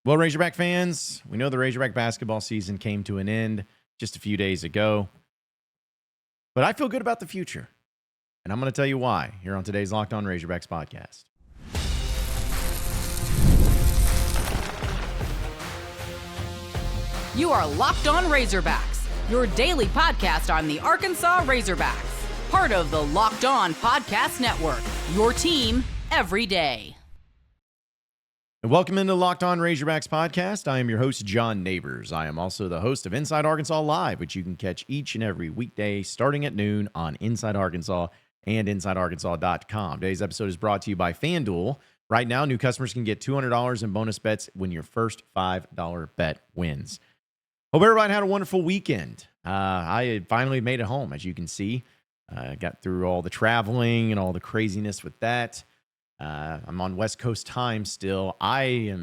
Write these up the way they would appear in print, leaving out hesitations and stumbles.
Well, Razorback fans, we know the Razorback basketball season came to an end just a few days ago, but I feel good about the future. And I'm going to tell you why here on today's Locked On Razorbacks podcast. You are Locked On Razorbacks, your daily podcast on the Arkansas Razorbacks, part of the Locked On Podcast Network, your team every day. And welcome into Locked On Razorbacks podcast. I am your host, John Neighbors. I am also the host of Inside Arkansas Live, which you can catch each and every weekday starting at noon on Inside Arkansas and InsideArkansas.com. Today's episode is brought to you by FanDuel. Right now, new customers can get $200 in bonus bets when your first $5 bet wins. Hope everybody had a wonderful weekend. I had finally made it home, as you can see. Got through all the traveling and all the craziness with that. I'm on West Coast time still. I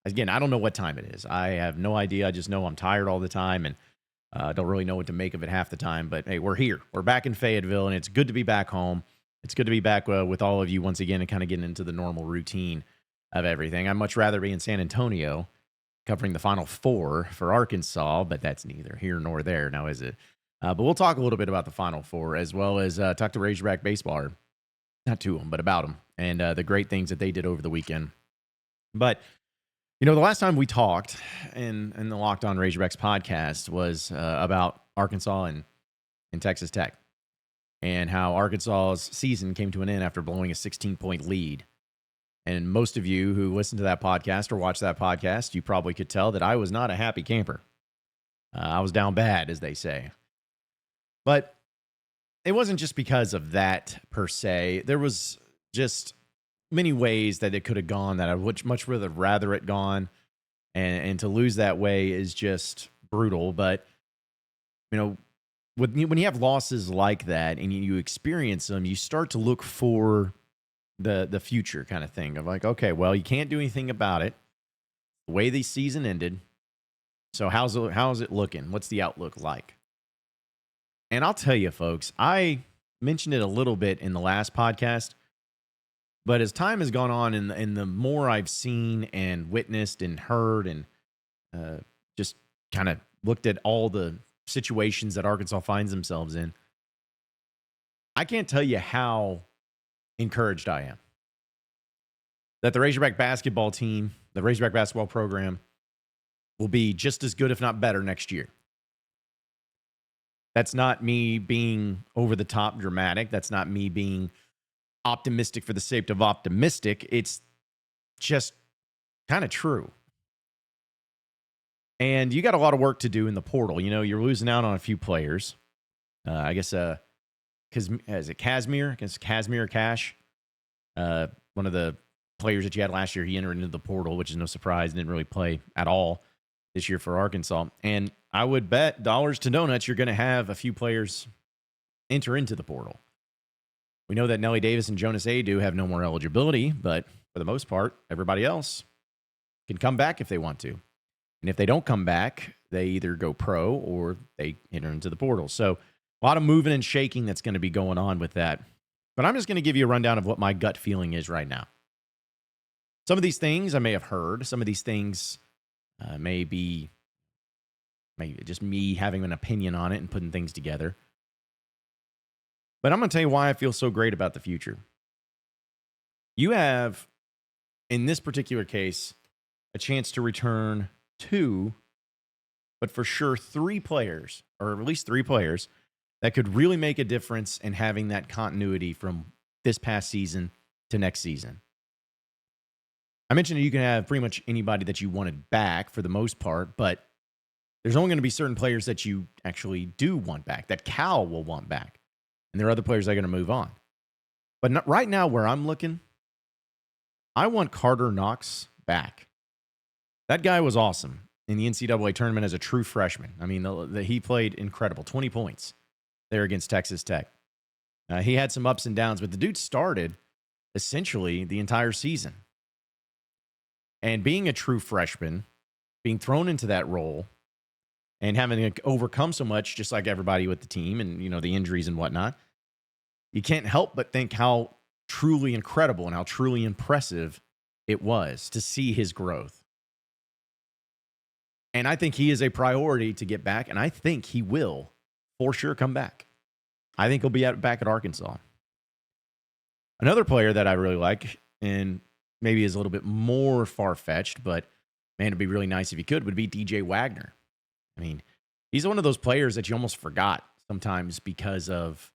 don't know what time it is. I have no idea. I just know I'm tired all the time and don't really know what to make of it half the time. But hey, we're here. We're back in Fayetteville, and it's good to be back home. It's good to be back with all of you once again and kind of getting into the normal routine of everything. I'd much rather be in San Antonio covering the Final Four for Arkansas, but that's neither here nor there now, is it? But we'll talk a little bit about the Final Four as well as talk to Razorback baseball, or not to them, but about them, and the great things that they did over the weekend. But, you know, the last time we talked in the Locked On Razorbacks podcast was about Arkansas and Texas Tech and how Arkansas's season came to an end after blowing a 16-point lead. And most of you who listen to that podcast or watch that podcast, you probably could tell that I was not a happy camper. I was down bad, as they say. But it wasn't just because of that, per se. There was just many ways that it could have gone that I would much rather it gone. And to lose that way is just brutal. But, you know, when you have losses like that and you experience them, you start to look for the future kind of thing of like, okay, well, you can't do anything about it. The way the season ended. So how's it looking? What's the outlook like? And I'll tell you, folks, I mentioned it a little bit in the last podcast, but as time has gone on and the more I've seen and witnessed and heard and just kind of looked at all the situations that Arkansas finds themselves in, I can't tell you how encouraged I am that the Razorback basketball team, the Razorback basketball program, will be just as good, if not better, next year. That's not me being over the top dramatic. That's not me being optimistic for the sake of optimistic. It's just kind of true. And you got a lot of work to do in the portal. You know, you're losing out on a few players. I guess, because is it Casimir? Against Casimir Cash? One of the players that you had last year, he entered into the portal, which is no surprise, didn't really play at all this year for Arkansas. And I would bet dollars to donuts you're going to have a few players enter into the portal. We know that Nelly Davis and Jonas Adu have no more eligibility, but for the most part, everybody else can come back if they want to. And if they don't come back, they either go pro or they enter into the portal. So a lot of moving and shaking that's going to be going on with that. But I'm just going to give you a rundown of what my gut feeling is right now. Some of these things I may have heard. Some of these things may be maybe just me having an opinion on it and putting things together. But I'm going to tell you why I feel so great about the future. You have, in this particular case, a chance to return 2, but for sure 3 players, or at least 3 players, that could really make a difference in having that continuity from this past season to next season. I mentioned that you can have pretty much anybody that you wanted back for the most part, but there's only going to be certain players that you actually do want back, that Cal will want back. And there are other players that are going to move on. But right now, where I'm looking, I want Karter Knox back. That guy was awesome in the NCAA tournament as a true freshman. I mean, he played incredible, 20 points there against Texas Tech. He had some ups and downs, but the dude started essentially the entire season. And being a true freshman, being thrown into that role, and having to overcome so much, just like everybody with the team and, you know, the injuries and whatnot, you can't help but think how truly incredible and how truly impressive it was to see his growth. And I think he is a priority to get back, and I think he will for sure come back. I think he'll be back at Arkansas. Another player that I really like, and maybe is a little bit more far-fetched, but man, it'd be really nice if he could, would be DJ Wagner. I mean, he's one of those players that you almost forgot sometimes because of,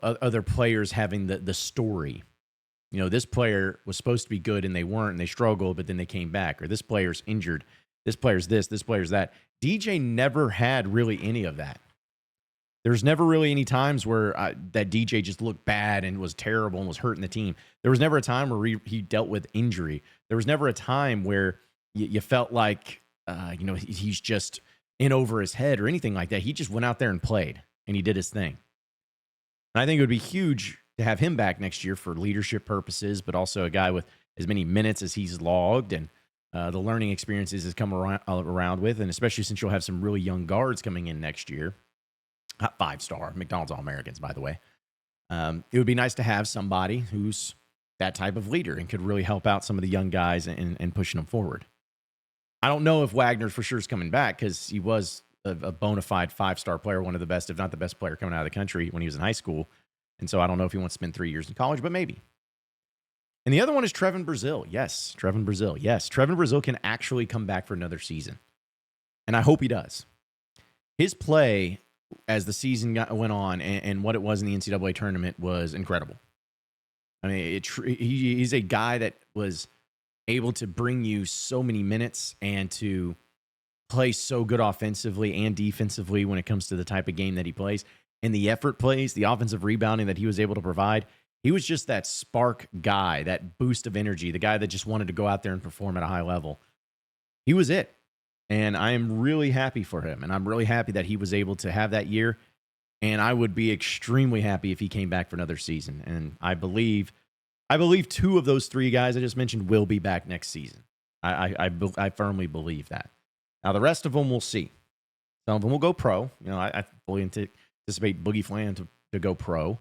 other players having the story. This player was supposed to be good and they weren't, and they struggled, but then they came back. Or this player's injured. This player's this player's that. DJ never had really any of that. There's never really any times where that DJ just looked bad and was terrible and was hurting the team. There was never a time where he dealt with injury. There was never a time where you felt like, he's just in over his head or anything like that. He just went out there and played, and he did his thing. And I think it would be huge to have him back next year for leadership purposes, but also a guy with as many minutes as he's logged and the learning experiences has come around with, and especially since you'll have some really young guards coming in next year. Not 5-star, McDonald's All-Americans, by the way. It would be nice to have somebody who's that type of leader and could really help out some of the young guys and pushing them forward. I don't know if Wagner for sure is coming back because he was a bona fide 5-star player, one of the best, if not the best player coming out of the country when he was in high school. And so I don't know if he wants to spend 3 years in college, but maybe. And the other one is Trevin Brazile. Yes, Trevin Brazile. Yes, Trevin Brazile can actually come back for another season. And I hope he does. His play as the season went on and what it was in the NCAA tournament was incredible. I mean, he's a guy that was able to bring you so many minutes and to play so good offensively and defensively when it comes to the type of game that he plays. And the effort plays, the offensive rebounding that he was able to provide, he was just that spark guy, that boost of energy, the guy that just wanted to go out there and perform at a high level. He was it. And I am really happy for him. And I'm really happy that he was able to have that year. And I would be extremely happy if he came back for another season. And I believe 2 of those 3 guys I just mentioned will be back next season. I firmly believe that. Now, the rest of them we'll see. Some of them will go pro. I fully anticipate Boogie Flan to go pro.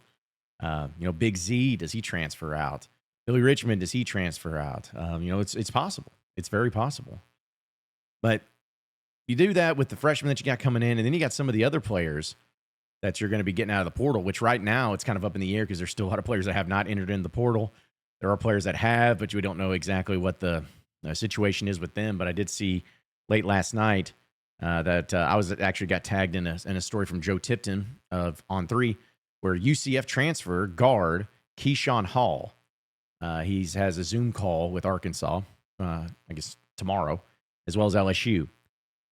Big Z, does he transfer out? Billy Richmond, does he transfer out? It's possible. It's very possible. But you do that with the freshmen that you got coming in, and then you got some of the other players that you're going to be getting out of the portal, which right now it's kind of up in the air because there's still a lot of players that have not entered in the portal. There are players that have, but we don't know exactly what the situation is with them. But I did see late last night that I was actually got tagged in a story from Joe Tipton of On 3 where UCF transfer guard Keyshawn Hall. He has a Zoom call with Arkansas, I guess tomorrow, as well as LSU.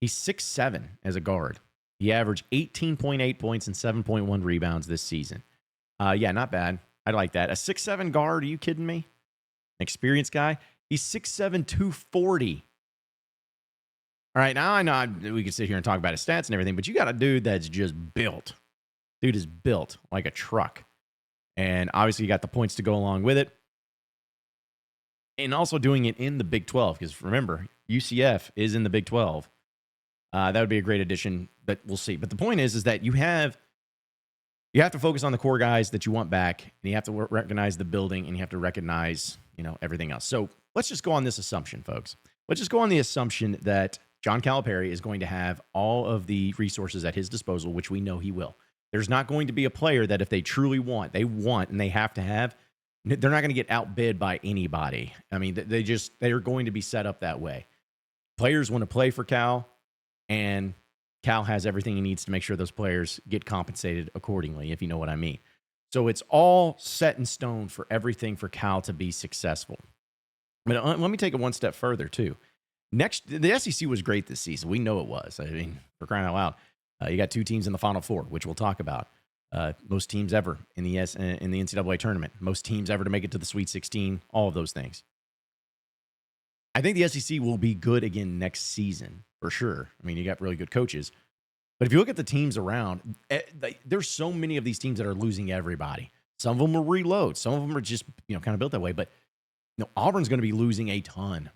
He's 6'7" as a guard. He averaged 18.8 points and 7.1 rebounds this season. Yeah, not bad. I like that. A 6'7" guard, are you kidding me? An experienced guy. He's 6'7", 240. All right, now I know we can sit here and talk about his stats and everything, but you got a dude that's just built. Dude is built like a truck. And obviously you got the points to go along with it. And also doing it in the Big 12, because remember, UCF is in the Big 12. That would be a great addition, but we'll see. But the point is that you have to focus on the core guys that you want back, and you have to recognize the building, and you have to recognize, everything else. So let's just go on this assumption, folks. Let's just go on the assumption that John Calipari is going to have all of the resources at his disposal, which we know he will. There's not going to be a player that if they truly want, and they have to have, they're not going to get outbid by anybody. I mean, they're going to be set up that way. Players want to play for Cal, and Cal has everything he needs to make sure those players get compensated accordingly, if you know what I mean. So it's all set in stone for everything for Cal to be successful. But let me take it one step further, too. The SEC was great this season. We know it was. I mean, for crying out loud. You got 2 teams in the Final Four, which we'll talk about. Most teams ever in the NCAA tournament. Most teams ever to make it to the Sweet 16. All of those things. I think the SEC will be good again next season, for sure. I mean, you got really good coaches. But if you look at the teams around, there's so many of these teams that are losing everybody. Some of them will reload. Some of them are just, kind of built that way. But Auburn's going to be losing a ton.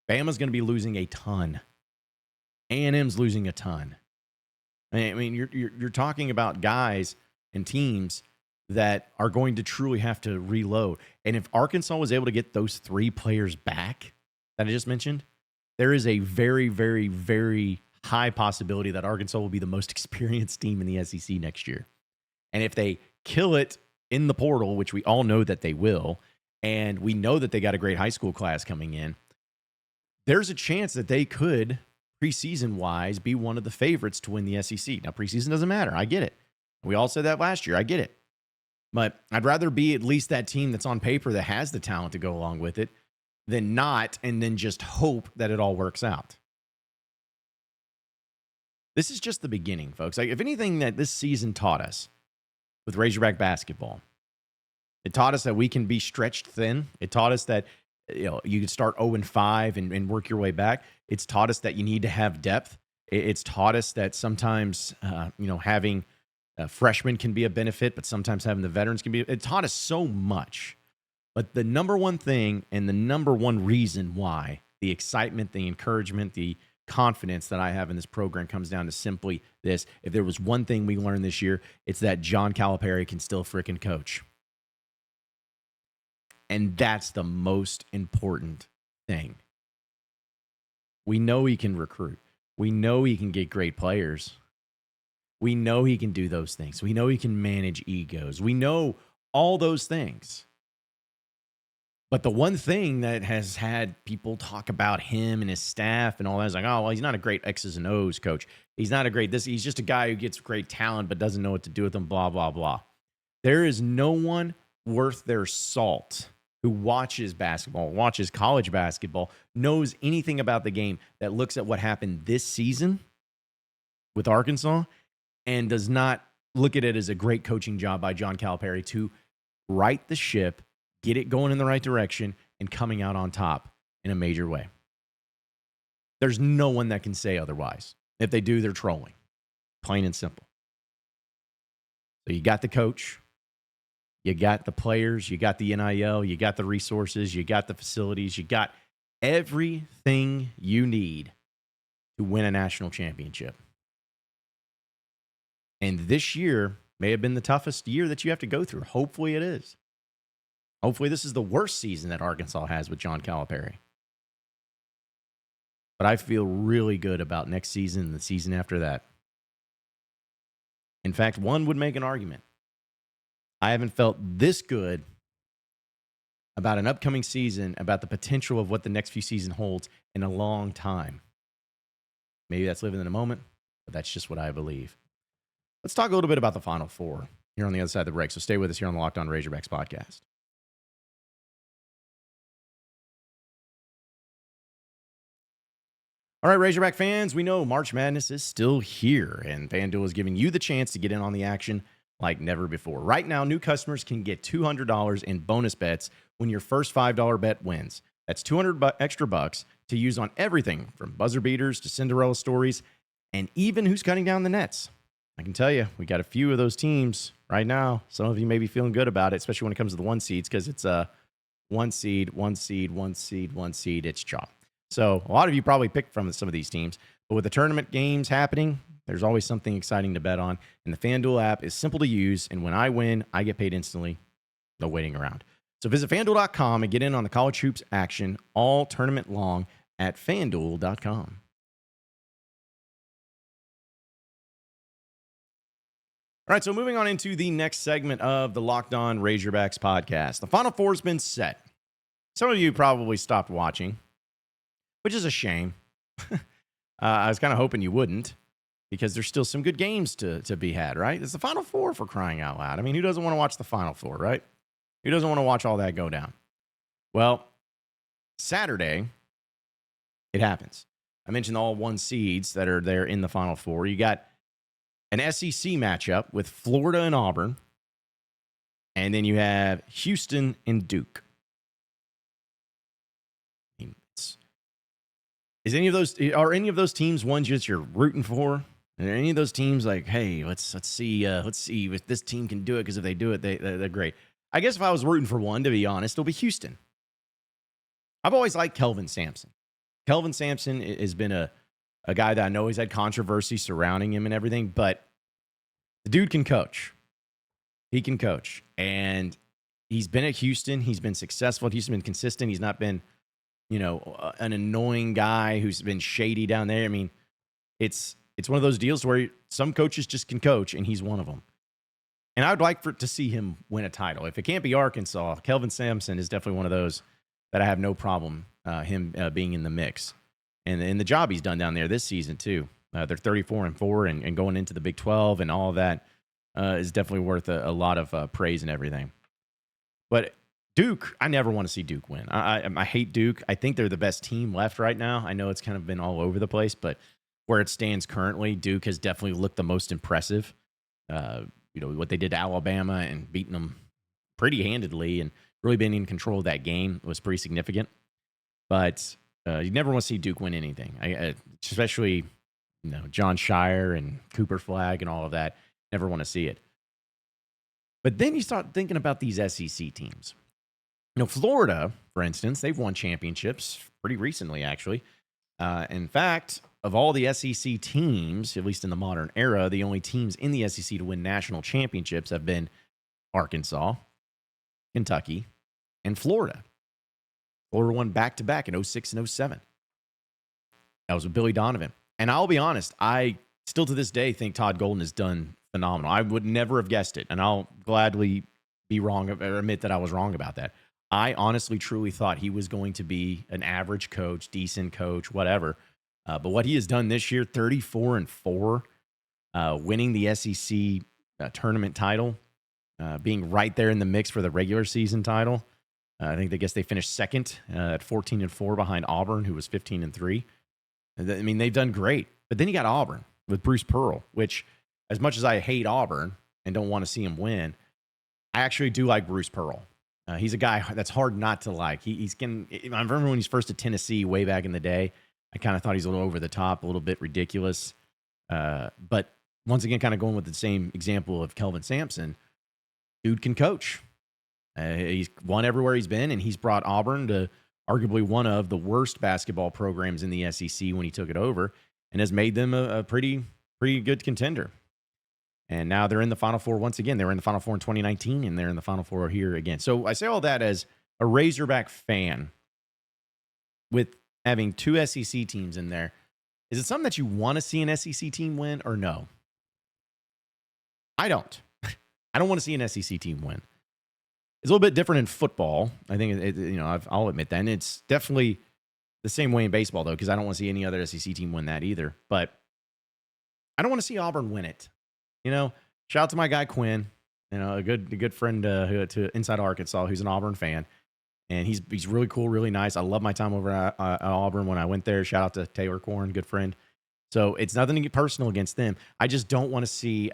Bama's going to be losing a ton. A&M's losing a ton. I mean, you're talking about guys and teams that are going to truly have to reload. And if Arkansas was able to get those 3 players back that I just mentioned, there is a very, very, very high possibility that Arkansas will be the most experienced team in the SEC next year. And if they kill it in the portal, which we all know that they will, and we know that they got a great high school class coming in, there's a chance that they could, preseason-wise, be one of the favorites to win the SEC. Now, preseason doesn't matter. I get it. We all said that last year. I get it. But I'd rather be at least that team that's on paper that has the talent to go along with it than not, and then just hope that it all works out. This is just the beginning, folks. Like, if anything that this season taught us with Razorback basketball, it taught us that we can be stretched thin. It taught us that you could start 0-5 and work your way back. It's taught us that you need to have depth. It's taught us that sometimes having freshmen can be a benefit, but sometimes having the veterans can be. It taught us so much. But the number one thing and the number one reason why the excitement, the encouragement, the confidence that I have in this program comes down to simply this. If there was one thing we learned this year, it's that John Calipari can still frickin' coach. And that's the most important thing. We know he can recruit. We know he can get great players. We know he can do those things. We know he can manage egos. We know all those things. But the one thing that has had people talk about him and his staff and all that is like, oh, well, he's not a great X's and O's coach. He's not a great this. He's just a guy who gets great talent but doesn't know what to do with them, blah, blah, blah. There is no one worth their salt who watches basketball, watches college basketball, knows anything about the game, that looks at what happened this season with Arkansas and does not look at it as a great coaching job by John Calipari to right the ship, get it going in the right direction, and coming out on top in a major way. There's no one that can say otherwise. If they do, they're trolling. Plain and simple. So you got the coach, you got the players, you got the NIL, you got the resources, you got the facilities, you got everything you need to win a national championship. And this year may have been the toughest year that you have to go through. Hopefully it is. Hopefully this is the worst season that Arkansas has with John Calipari. But I feel really good about next season and the season after that. In fact, one would make an argument. I haven't felt this good about an upcoming season, about the potential of what the next few seasons holds in a long time. Maybe that's living in a moment, but that's just what I believe. Let's talk a little bit about the Final Four here on the other side of the break. So stay with us here on the Locked On Razorbacks podcast. All right, Razorback fans, we know March Madness is still here, and FanDuel is giving you the chance to get in on the action like never before. Right now, new customers can get $200 in bonus bets when your first $5 bet wins. That's $200 extra bucks to use on everything from buzzer beaters to Cinderella stories and even who's cutting down the nets. I can tell you, we got a few of those teams right now. Some of you may be feeling good about it, especially when it comes to the one seeds, because it's a one seed. It's chalk. So a lot of you probably picked from some of these teams, but with the tournament games happening, there's always something exciting to bet on. And the FanDuel app is simple to use, and when I win, I get paid instantly. No waiting around. So visit FanDuel.com and get in on the college hoops action all tournament long at FanDuel.com. All right, so moving on into the next segment of the Locked On Razorbacks podcast. The Final Four has been set. Some of you probably stopped watching, which is a shame. I was kind of hoping you wouldn't, because there's still some good games to be had, right? It's the Final Four, for crying out loud. I mean, who doesn't want to watch the Final Four, right? Who doesn't want to watch all that go down? Well, Saturday, it happens. I mentioned all one seeds that are there in the Final Four. You got an SEC matchup with Florida and Auburn, and then you have Houston and Duke. Are any of those teams ones that you're rooting for? Are any of those teams like, hey, let's see if this team can do it, because if they do it, they're great. I guess if I was rooting for one, to be honest, it'll be Houston. I've always liked Kelvin Sampson. Kelvin Sampson has been a guy that I know he's had controversy surrounding him and everything, but the dude can coach. He can coach. And he's been at Houston. He's been successful. He's been consistent. He's not been, an annoying guy who's been shady down there. I mean, it's one of those deals where some coaches just can coach, and he's one of them. And I would like to see him win a title. If it can't be Arkansas, Kelvin Sampson is definitely one of those that I have no problem him being in the mix. And the job he's done down there this season, too. They're 34-4 and going into the Big 12 and all of that is definitely worth a lot of praise and everything. But Duke, I never want to see Duke win. I hate Duke. I think they're the best team left right now. I know it's kind of been all over the place, but where it stands currently, Duke has definitely looked the most impressive. What they did to Alabama and beating them pretty handedly and really being in control of that game was pretty significant. But you never want to see Duke win anything, especially John Shire and Cooper Flagg and all of that. Never want to see it. But then you start thinking about these SEC teams. Florida, for instance, they've won championships pretty recently, actually. In fact, of all the SEC teams, at least in the modern era, the only teams in the SEC to win national championships have been Arkansas, Kentucky, and Florida. Florida won back-to-back in 06 and 07. That was with Billy Donovan. And I'll be honest, I still to this day think Todd Golden has done phenomenal. I would never have guessed it, and I'll gladly be wrong or admit that I was wrong about that. I honestly, truly thought he was going to be an average coach, decent coach, whatever. But what he has done this year, 34-4, winning the SEC tournament title, being right there in the mix for the regular season title. I guess they finished second at 14-4 behind Auburn, who was 15-3. I mean, they've done great. But then you got Auburn with Bruce Pearl, which, as much as I hate Auburn and don't want to see him win, I actually do like Bruce Pearl. He's a guy that's hard not to like. I remember when he's first at Tennessee way back in the day, I kind of thought he's a little over the top, a little bit ridiculous. But once again, kind of going with the same example of Kelvin Sampson, dude can coach. He's won everywhere he's been, and he's brought Auburn to arguably one of the worst basketball programs in the SEC when he took it over, and has made them a pretty good contender. And now they're in the Final Four once again. They were in the Final Four in 2019, and they're in the Final Four here again. So I say all that as a Razorback fan with having two SEC teams in there. Is it something that you want to see an SEC team win or no? I don't. I don't want to see an SEC team win. It's a little bit different in football. I think, I'll admit that. And it's definitely the same way in baseball, though, because I don't want to see any other SEC team win that either. But I don't want to see Auburn win it. Shout out to my guy Quinn, a good friend to Inside Arkansas, who's an Auburn fan, and he's really cool, really nice. I love my time over at Auburn when I went there. Shout out to Taylor Corn, good friend. So it's nothing to get personal against them. I just don't want to see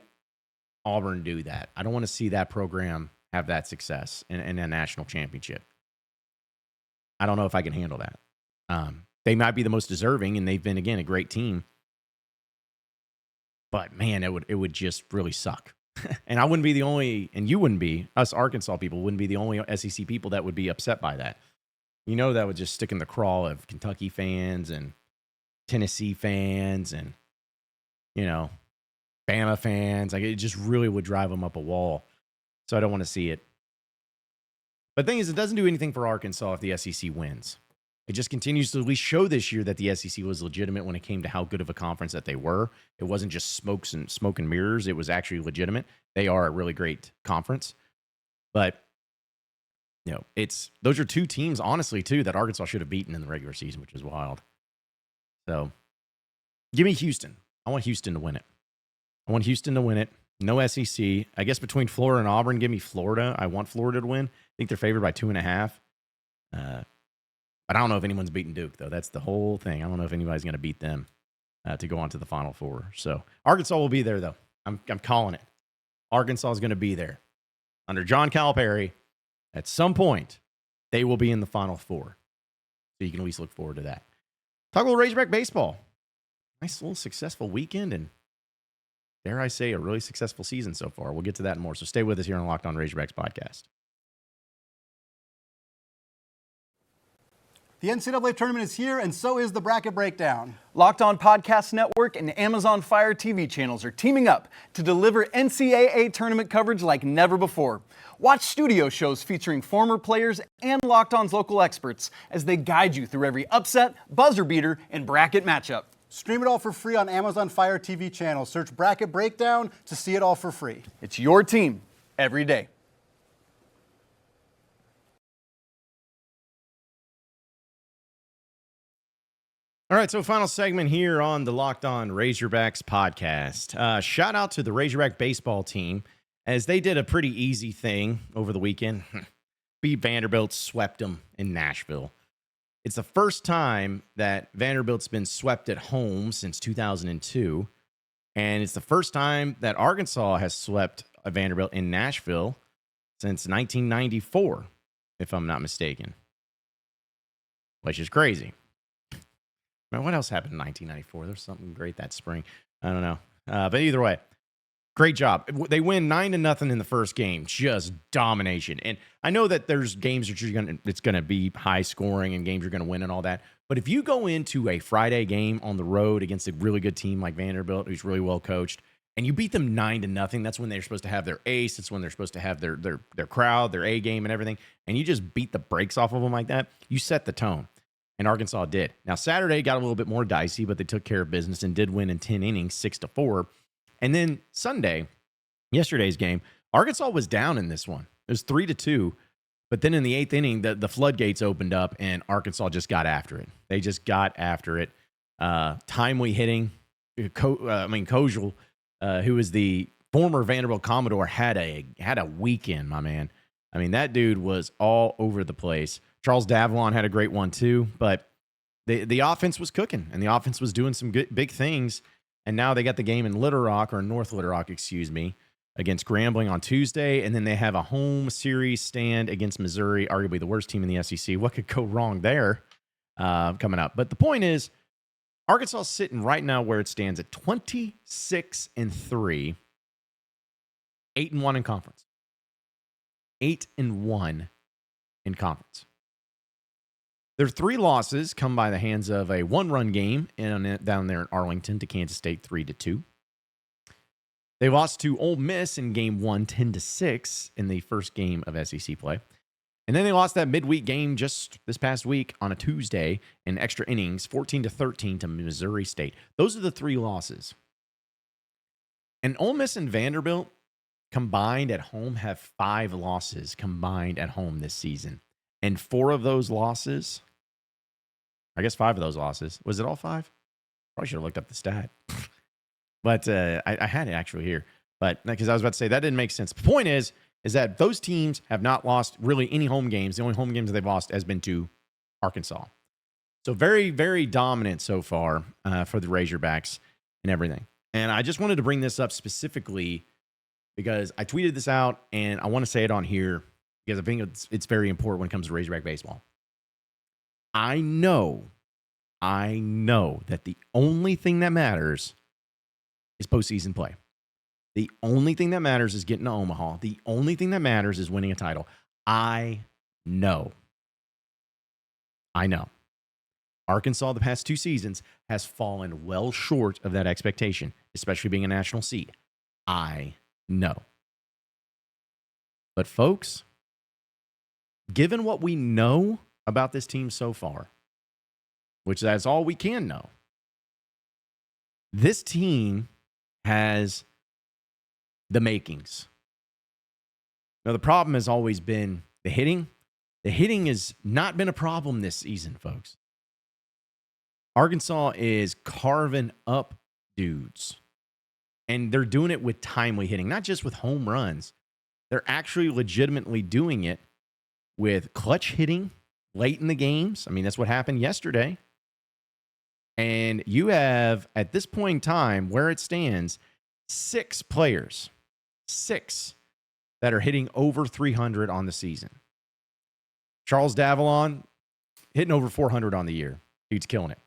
Auburn do that. I don't want to see that program have that success in a national championship. I don't know if I can handle that. They might be the most deserving, and they've been, again, a great team. But, man, it would just really suck. And I wouldn't be the only, and you wouldn't be, us Arkansas people wouldn't be the only SEC people that would be upset by that. That would just stick in the craw of Kentucky fans and Tennessee fans and, Bama fans. It just really would drive them up a wall. So I don't want to see it. But the thing is, it doesn't do anything for Arkansas if the SEC wins. It just continues to at least show this year that the SEC was legitimate when it came to how good of a conference that they were. It wasn't just smoke and mirrors. It was actually legitimate. They are a really great conference. But, those are two teams, honestly, too, that Arkansas should have beaten in the regular season, which is wild. So, give me Houston. I want Houston to win it. No SEC. I guess between Florida and Auburn, give me Florida. I want Florida to win. I think they're favored by 2.5. But I don't know if anyone's beaten Duke, though. That's the whole thing. I don't know if anybody's going to beat them to go on to the Final Four. So Arkansas will be there, though. I'm calling it. Arkansas is going to be there. Under John Calipari, at some point, they will be in the Final Four. So you can at least look forward to that. Talk a little Razorback baseball. Nice little successful weekend, and dare I say, a really successful season so far. We'll get to that and more. So stay with us here on Locked On Razorbacks podcast. The NCAA tournament is here, and so is the bracket breakdown. Locked On Podcast Network and Amazon Fire TV channels are teaming up to deliver NCAA tournament coverage like never before. Watch studio shows featuring former players and Locked On's local experts as they guide you through every upset, buzzer beater, and bracket matchup. Stream it all for free on Amazon Fire TV channel. Search Bracket Breakdown to see it all for free. It's your team every day. All right, so final segment here on the Locked On Razorbacks podcast. Shout out to the Razorback baseball team as they did a pretty easy thing over the weekend. Beat Vanderbilt, swept them in Nashville. It's the first time that Vanderbilt's been swept at home since 2002, and it's the first time that Arkansas has swept a Vanderbilt in Nashville since 1994, if I'm not mistaken, which is crazy. Man, what else happened in 1994? There's something great that spring. I don't know. But either way, great job. They win 9-0 in the first game. Just domination. And I know that there's games that it's going to be high scoring and games you're going to win and all that. But if you go into a Friday game on the road against a really good team like Vanderbilt, who's really well coached, and you beat them 9-0, that's when they're supposed to have their ace. It's when they're supposed to have their crowd, their A game and everything. And you just beat the brakes off of them like that. You set the tone. And Arkansas did. Now, Saturday got a little bit more dicey, but they took care of business and did win in 10 innings, 6-4. And then Sunday, yesterday's game, Arkansas was down in this one. It was 3-2. But then in the 8th inning, the floodgates opened up, and Arkansas just got after it. They just got after it. Timely hitting. Kojal, who is the former Vanderbilt Commodore, had a weekend, my man. I mean, that dude was all over the place. Charles Davalon had a great one too, but the offense was cooking, and the offense was doing some good, big things. And now they got the game in North Little Rock, against Grambling on Tuesday, and then they have a home series stand against Missouri, arguably the worst team in the SEC. What could go wrong there coming up? But the point is, Arkansas is sitting right now where it stands at 26-3, 8-1 in conference. 8-1 in conference. Their 3 losses come by the hands of a 1-run game down there in Arlington to Kansas State, 3-2. They lost to Ole Miss in game 1, 10-6 in the first game of SEC play. And then they lost that midweek game just this past week on a Tuesday in extra innings, 14-13 to Missouri State. Those are the 3 losses. And Ole Miss and Vanderbilt combined at home have 5 losses combined at home this season. And 4 of those losses, I guess 5 of those losses, was it all 5? Probably should have looked up the stat. But I had it actually here. But because I was about to say that didn't make sense. The point is that those teams have not lost really any home games. The only home games that they've lost has been to Arkansas. So very, very dominant so far for the Razorbacks and everything. And I just wanted to bring this up specifically because I tweeted this out, and I want to say it on here because I think it's very important when it comes to Razorback baseball. I know that the only thing that matters is postseason play. The only thing that matters is getting to Omaha. The only thing that matters is winning a title. I know. Arkansas, the past 2 seasons, has fallen well short of that expectation, especially being a national seed. I know. But folks, given what we know about this team so far, which that's all we can know, this team has the makings. Now, the problem has always been the hitting. The hitting has not been a problem this season, folks. Arkansas is carving up dudes. And they're doing it with timely hitting, not just with home runs. They're actually legitimately doing it with clutch hitting late in the games. I mean, that's what happened yesterday. And you have, at this point in time, where it stands, 6 players, 6 that are hitting over 300 on the season. Charles Davalon hitting over 400 on the year. Dude's killing it.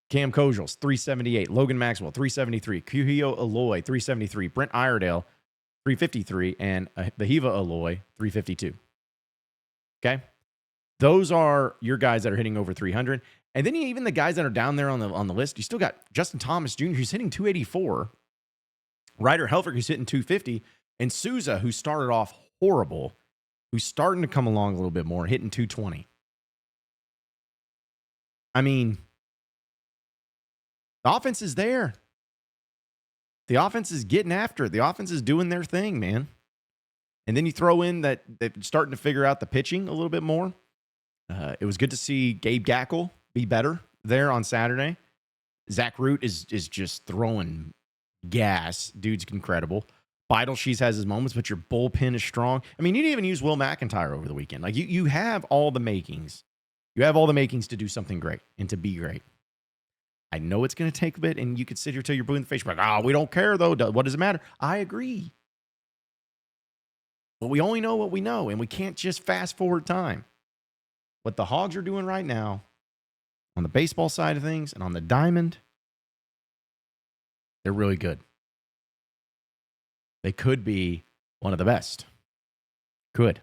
Cam Kojal's 378. Logan Maxwell, 373. Kuhio Aloy, 373. Brent Iredale, 353. And Bahiva Aloy, 352. Okay? Those are your guys that are hitting over 300. And then even the guys that are down there on the list, you still got Justin Thomas Jr., who's hitting 284. Ryder Helfrich, who's hitting 250. And Souza, who started off horrible, who's starting to come along a little bit more, hitting 220. I mean, the offense is there. The offense is getting after it. The offense is doing their thing, man. And then you throw in that they're starting to figure out the pitching a little bit more. It was good to see Gabe Gackle be better there on Saturday. Zach Root is just throwing gas. Dude's incredible. Shees has his moments, but your bullpen is strong. I mean, you didn't even use Will McIntyre over the weekend. Like, you have all the makings. You have all the makings to do something great and to be great. I know it's going to take a bit, and you could sit here till you're blue in the face. You're like, we don't care, though. What does it matter? I agree. But we only know what we know, and we can't just fast forward time. What the Hogs are doing right now on the baseball side of things and on the diamond, they're really good. They could be one of the best. Could.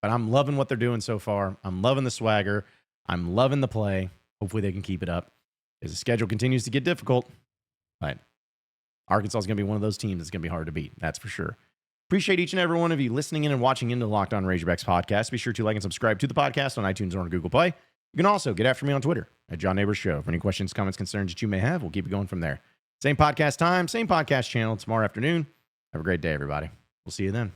But I'm loving what they're doing so far. I'm loving the swagger. I'm loving the play. Hopefully they can keep it up as the schedule continues to get difficult. But Arkansas is going to be one of those teams that's going to be hard to beat. That's for sure. Appreciate each and every one of you listening in and watching into the Locked On Razorbacks podcast. Be sure to like and subscribe to the podcast on iTunes or on Google Play. You can also get after me on Twitter at John Neighbors Show. For any questions, comments, concerns that you may have, we'll keep it going from there. Same podcast time, same podcast channel tomorrow afternoon. Have a great day, everybody. We'll see you then.